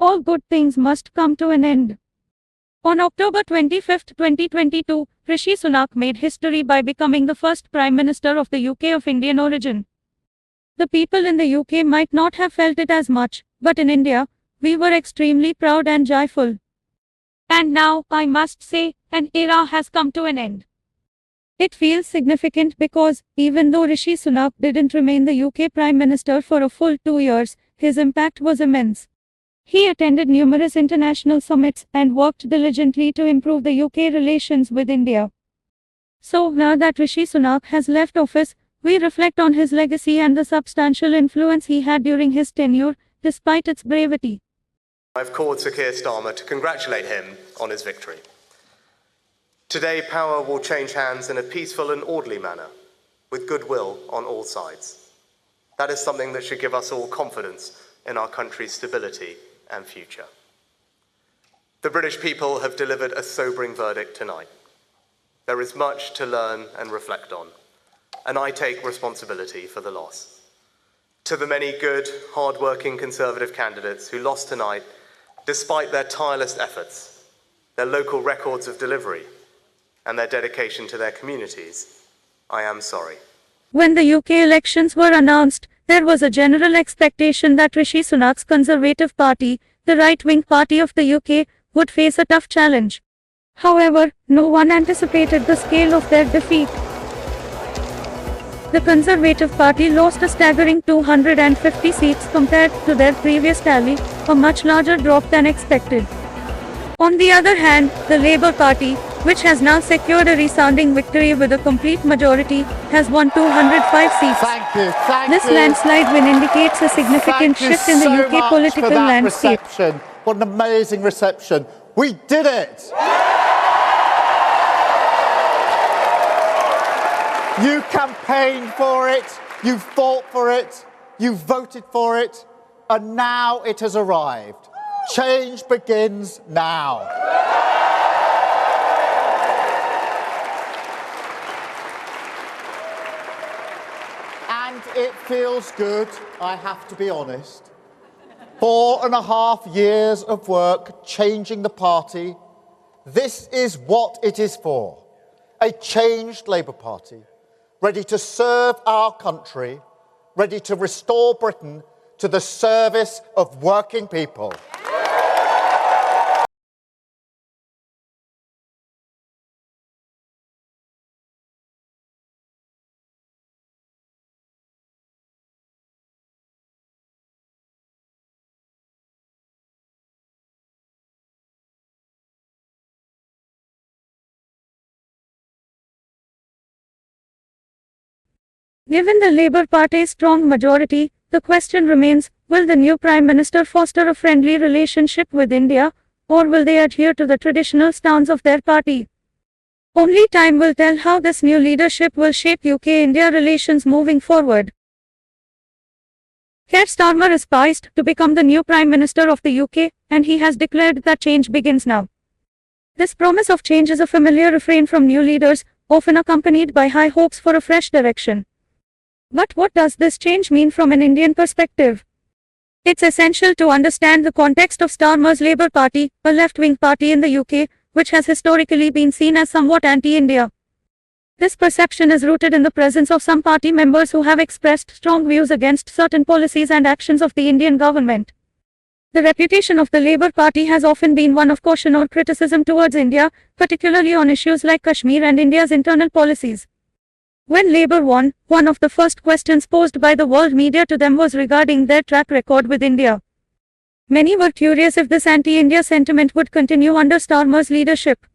All good things must come to an end. On October 25, 2022, Rishi Sunak made history by becoming the first Prime Minister of the UK of Indian origin. The people in the UK might not have felt it as much, but in India, we were extremely proud and joyful. And now, I must say, an era has come to an end. It feels significant because, even though Rishi Sunak didn't remain the UK Prime Minister for a full 2 years, his impact was immense. He attended numerous international summits and worked diligently to improve the UK relations with India. So, now that Rishi Sunak has left office, we reflect on his legacy and the substantial influence he had during his tenure, despite its brevity. I've called Sir Keir Starmer to congratulate him on his victory. Today, power will change hands in a peaceful and orderly manner, with goodwill on all sides. That is something that should give us all confidence in our country's stability and future. The British people have delivered a sobering verdict tonight. There is much to learn and reflect on, and I take responsibility for the loss. To the many good, hard-working Conservative candidates who lost tonight, despite their tireless efforts, their local records of delivery, and their dedication to their communities, I am sorry. When the UK elections were announced, there was a general expectation that Rishi Sunak's Conservative Party, the right-wing party of the UK, would face a tough challenge. However, no one anticipated the scale of their defeat. The Conservative Party lost a staggering 250 seats compared to their previous tally, a much larger drop than expected. On the other hand, the Labour Party, which has now secured a resounding victory with a complete majority, has won 205 seats. This landslide win indicates a significant shift in the UK political landscape. What an amazing reception. We did it! You campaigned for it, you fought for it, you voted for it, and now it has arrived. Change begins now. And it feels good, I have to be honest. 4.5 years of work changing the party. This is what it is for. A changed Labour Party, ready to serve our country, ready to restore Britain to the service of working people. Given the Labour Party's strong majority, the question remains, will the new Prime Minister foster a friendly relationship with India, or will they adhere to the traditional stance of their party? Only time will tell how this new leadership will shape UK-India relations moving forward. Keir Starmer is poised to become the new Prime Minister of the UK, and he has declared that change begins now. This promise of change is a familiar refrain from new leaders, often accompanied by high hopes for a fresh direction. But what does this change mean from an Indian perspective? It's essential to understand the context of Starmer's Labour Party, a left-wing party in the UK, which has historically been seen as somewhat anti-India. This perception is rooted in the presence of some party members who have expressed strong views against certain policies and actions of the Indian government. The reputation of the Labour Party has often been one of caution or criticism towards India, particularly on issues like Kashmir and India's internal policies. When Labour won, one of the first questions posed by the world media to them was regarding their track record with India. Many were curious if this anti-India sentiment would continue under Starmer's leadership.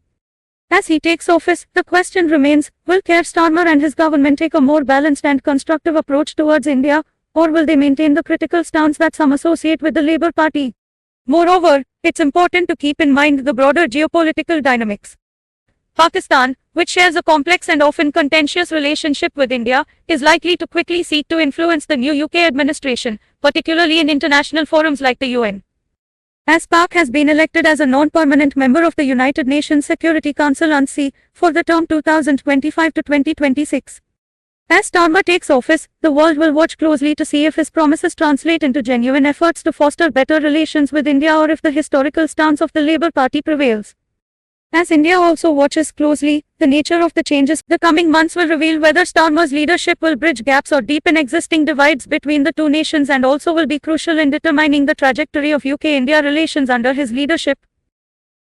As he takes office, the question remains, will Keir Starmer and his government take a more balanced and constructive approach towards India, or will they maintain the critical stance that some associate with the Labour Party? Moreover, it's important to keep in mind the broader geopolitical dynamics. Pakistan, which shares a complex and often contentious relationship with India, is likely to quickly seek to influence the new UK administration, particularly in international forums like the UN. As Pak has been elected as a non-permanent member of the United Nations Security Council (UNSC) for the term 2025 to 2026. As Starmer takes office, the world will watch closely to see if his promises translate into genuine efforts to foster better relations with India or if the historical stance of the Labour Party prevails. As India also watches closely, the nature of the changes the coming months will reveal whether Starmer's leadership will bridge gaps or deepen existing divides between the two nations and also will be crucial in determining the trajectory of UK-India relations under his leadership.